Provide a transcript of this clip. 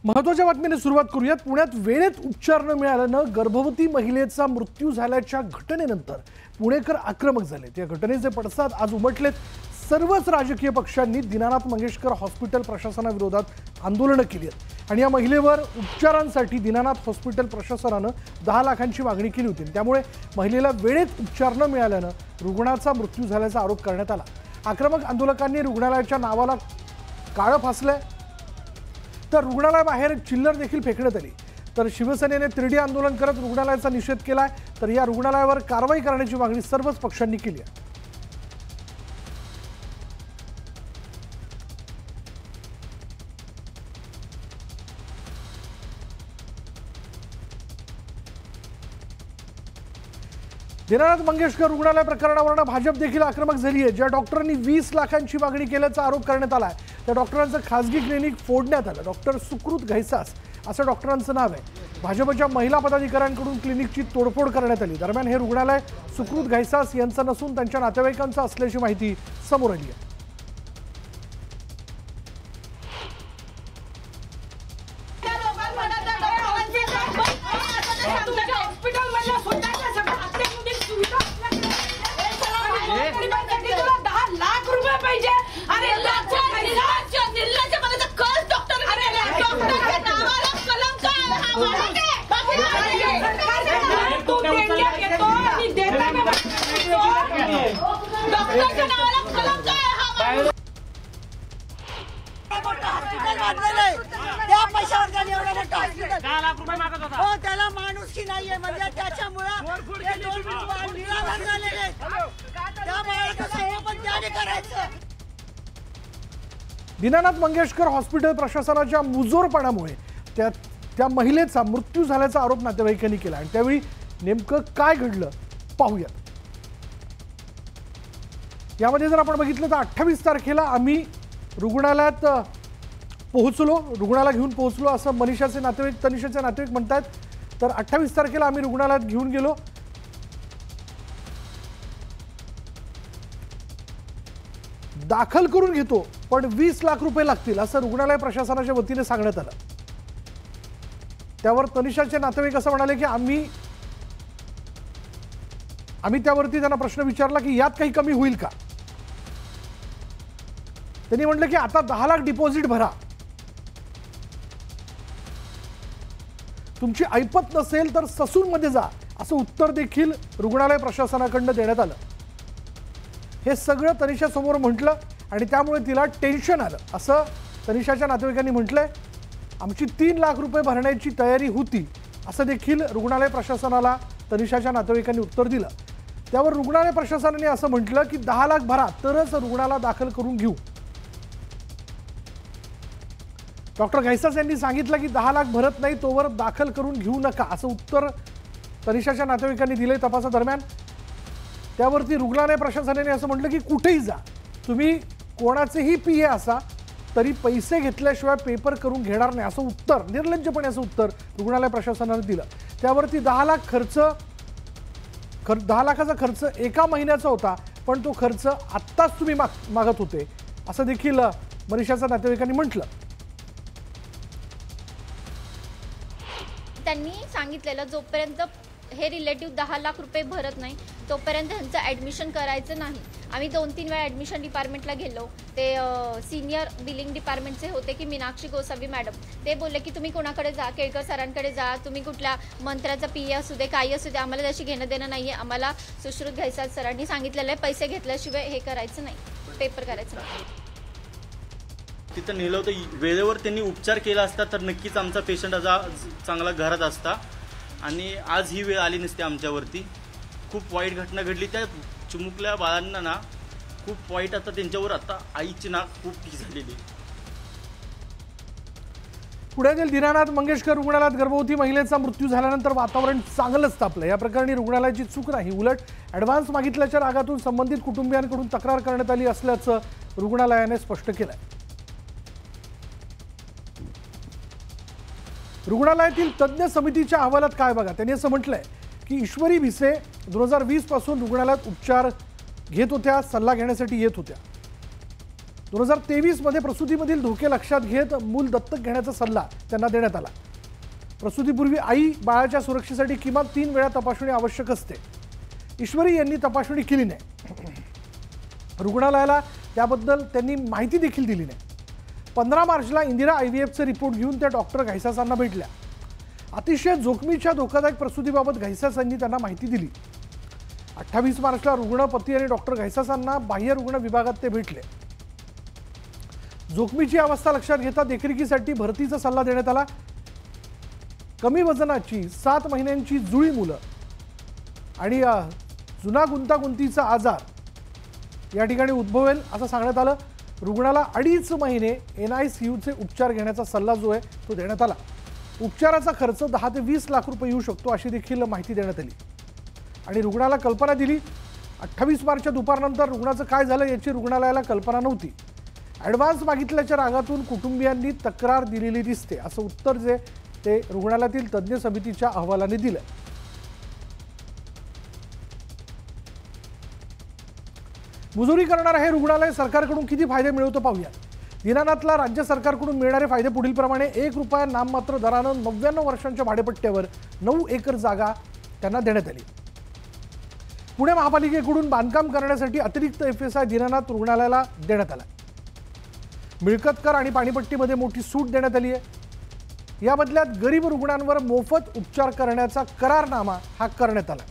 महत्त्वाच्या बातमीने सुरुवात करूयात। पुण्यात वेळेत उपचार न मिळाल्यानं गर्भवती महिलेचा मृत्यू झाल्याच्या घटनेनंतर पुणेकर आक्रमक झालेत। या घटनेचे पडसाद आज उमटलेत। सर्वच राजकीय पक्षांनी दीनानाथ मंगेशकर हॉस्पिटल प्रशासनाविरोधात आंदोलनं केली आहेत आणि या महिलेवर उपचारांसाठी दीनानाथ हॉस्पिटल प्रशासनानं 10 लाखांची मागणी केली होती। त्यामुळे महिलेला वेळेत उपचार न मिळाल्यानं रुग्णाचा मृत्यू झाल्याचा आरोप करण्यात आला। आक्रमक आंदोलकांनी रुग्णालयाच्या नावाला काळं फासलंय, तर रुग्णालयाबाहेर चिल्लर देखील फेकण्यात आली। तर शिवसेनेने त्रिडी आंदोलन करत रुग्णालयाचा निषेध केलाय। तर या रुग्णालयावर कारवाई करण्याची मागणी सर्वच पक्षांनी केली आहे। दीनानाथ मंगेशकर रुग्णालय प्रकरणावरून भाजप देखील आक्रमक झाली आहे। ज्या डॉक्टरांनी 20 लाखांची मागणी केल्याचा आरोप करण्यात आला आहे त्या डॉक्टरांचं खासगी क्लिनिक फोडण्यात आलं। डॉक्टर सुकृत घैसास असं डॉक्टरांचं नाव आहे। भाजपच्या महिला पदाधिकाऱ्यांकडून क्लिनिकची तोडफोड करण्यात आली। दरम्यान हे रुग्णालय सुकृत घैसास यांचं नसून त्यांच्या नातेवाईकांचं असल्याची माहिती समोर आली आहे। त्याला माणुसकी नाहीये म्हणजे त्याच्यामुळे दीनानाथ मंगेशकर हॉस्पिटल प्रशासनाच्या मुजोरपणामुळे त्या महिलेचा मृत्यू झाल्याचा आरोप नातेवाईकांनी केला आणि त्यावेळी नेमकं काय घडलं पाहूया। यामध्ये जर आपण बघितलं तर 28 तारखेला आम्ही रुग्णालयात पोहोचलो, रुग्णाला घेऊन पोहोचलो असं मनीषाचे नातेवाईक तनिषाचे नातेवाईक म्हणतात। तर 28 तारखेला आम्ही रुग्णालयात घेऊन गेलो, दाखल करून घेतो पण 20 लाख रुपये लागतील असं रुग्णालय प्रशासनाच्या वतीने सांगण्यात आलं। त्यावर तनिषाचे नातेवाईक असं म्हणाले की आम्ही त्यावरती त्यांना प्रश्न विचारला की यात काही कमी होईल का। त्यांनी म्हटलं की आता 10 लाख डिपॉझिट भरा, तुमची ऐपत नसेल तर ससूनमध्ये जा असं उत्तर देखील रुग्णालय प्रशासनाकडून देण्यात आलं। हे सगळं तनिषा समोर म्हटलं आणि त्यामुळे तिला टेन्शन आलं असं तनिषाच्या नातेवाईकांनी म्हटलंय। आमची 3 लाख रुपये भरण्याची तयारी होती असं देखील रुग्णालय प्रशासनाला तनिषाच्या नातेवाईकांनी उत्तर दिलं। त्यावर रुग्णालय प्रशासनाने असं म्हटलं की 10 लाख भरा तरच रुग्णाला दाखल करून घेऊ। डॉक्टर घैसास यांनी सांगितलं की 10 लाख भरत नाही तोवर दाखल करून घेऊ नका असं उत्तर तनिषाच्या नातेवाईकांनी दिले तपासादरम्यान। त्यावरती रुग्णालय प्रशासनाने असं म्हटलं की कुठेही जा, तुम्ही कोणाचेही पीए असा तरी पैसे घेतल्याशिवाय पेपर करून घेणार नाही असं उत्तर, निर्लज्जपणे असं उत्तर रुग्णालय प्रशासनाने दिलं। त्यावरती 10 लाखाचा खर्च एका महिन्याचा होता पण तो खर्च आत्ताच तुम्ही मागत होते असं देखील मनीषाच्या नातेवाईकांनी म्हटलं। त्यांनी सांगितलेलं जोपर्यंत हे रिलेटिव्ह 10 लाख रुपये भरत नाही तोपर्यंत त्यांचं ॲडमिशन करायचं नाही। आम्ही 2-3 वेळा ॲडमिशन डिपार्टमेंटला गेलो, ते सिनियर बिलिंग डिपार्टमेंटचे होते की मीनाक्षी गोसावी मॅडम, ते बोलले की तुम्ही कोणाकडे जा, केळकर सरांकडे जा, तुम्ही कुठल्या मंत्र्याचा पीए असू दे काही असू दे आम्हाला त्याशी घेणं देणं नाही आहे। आम्हाला सुश्रुत घैसास सरांनी सांगितलेलं आहे पैसे घेतल्याशिवाय हे करायचं नाही, पेपर करायचं नाही। तिथं नेलं होतं, वेळेवर त्यांनी उपचार केला असता तर नक्कीच आमचा पेशंट चांगला घरात असता आणि आज ही वेळ आली नसते आमच्यावरती। खूप वाईट घटना घडली त्या चिमुकल्या बाळांना ना, खूप वाईट। आता त्यांच्यावर आता आईची नाक खूप ती झालेली। पुण्यातील दीनानाथ मंगेशकर रुग्णालयात गर्भवती महिलेचा मृत्यू झाल्यानंतर वातावरण चांगलंच तापलं। या प्रकरणी रुग्णालयाची चूक नाही, उलट ॲडव्हान्स मागितल्याच्या रागातून संबंधित कुटुंबियांकडून तक्रार करण्यात आली असल्याचं रुग्णालयाने स्पष्ट केलंय। रुग्णालयातील तज्ञ समितीच्या अहवालात काय बघा, त्यांनी असं म्हटलंय की ईश्वरी भिसे 2020 पासून रुग्णालयात उपचार घेत होत्या, सल्ला घेण्यासाठी येत होत्या। 2023 मध्ये प्रसूतीमधील धोके लक्षात घेत मूल दत्तक घेण्याचा सल्ला त्यांना देण्यात आला. प्रसूतीपूर्वी आई बाळाच्या सुरक्षेसाठी किमान 3 वेळा तपासणी आवश्यक असते. ईश्वरी यांनी तपासणी केली नाही. रुग्णालयाला त्याबद्दल त्यांनी माहिती देखील दिली नाही. 15 मार्चला इंदिरा IVFचे रिपोर्ट घेऊन त्या डॉक्टर घायसासांना भेटल्या. अतिशय जोखमीच्या धोकादायक प्रसूतीबाबत घायसासांनी त्यांना माहिती दिली. 28 मार्चला रुग्ण पती आणि डॉक्टर घायसासांना बाह्य रुग्ण विभागात ते भेटले. जोखमीची अवस्था लक्षात घेता देखरेखीसाठी भरतीचा सल्ला देण्यात आला. कमी वजनाची 7 महिन्यांची जुळी मुलं आणि जुना गुंतागुंतीचा आजार या ठिकाणी उद्भवेल असं सांगण्यात आलं. रुग्णाला 2.5 महिने NICUचे उपचार घेण्याचा सल्ला जो आहे तो देण्यात आला. उपचाराचा खर्च 10 ते 20 लाख रुपये येऊ शकतो अशी देखील माहिती देण्यात आली. आणि रुग्णाला कल्पना दिली. 28 मार्चच्या दुपारनंतर रुग्णाचं काय झालं याची रुग्णालयाला कल्पना नव्हती. ॲडव्हान्स मागितल्याच्या रागातून कुटुंबियांनी तक्रार दिलेली दिसते असं उत्तर जे ते रुग्णालयातील तज्ज्ञ समितीच्या अहवालाने दिलं. मुजोरी करणारं हे रुग्णालय सरकारकडून किती फायदे मिळवतं पाहूया. दीनानाथला राज्य सरकारकडून मिळणारे फायदे पुढीलप्रमाणे. 1 रुपया नाममात्र दरानं 99 वर्षांच्या भाडेपट्ट्यावर 9 एकर जागा त्यांना देण्यात आली. पुणे महापालिकेकडून बांधकाम करण्यासाठी अतिरिक्त FSI दीनानाथ रुग्णालयाला देण्यात आला. मिळकत कर आणि पाणीपट्टीमध्ये मोठी सूट देण्यात आली आहे. या बदल्यात गरीब रुग्णांवर मोफत उपचार करण्याचा करारनामा हा करण्यात आला.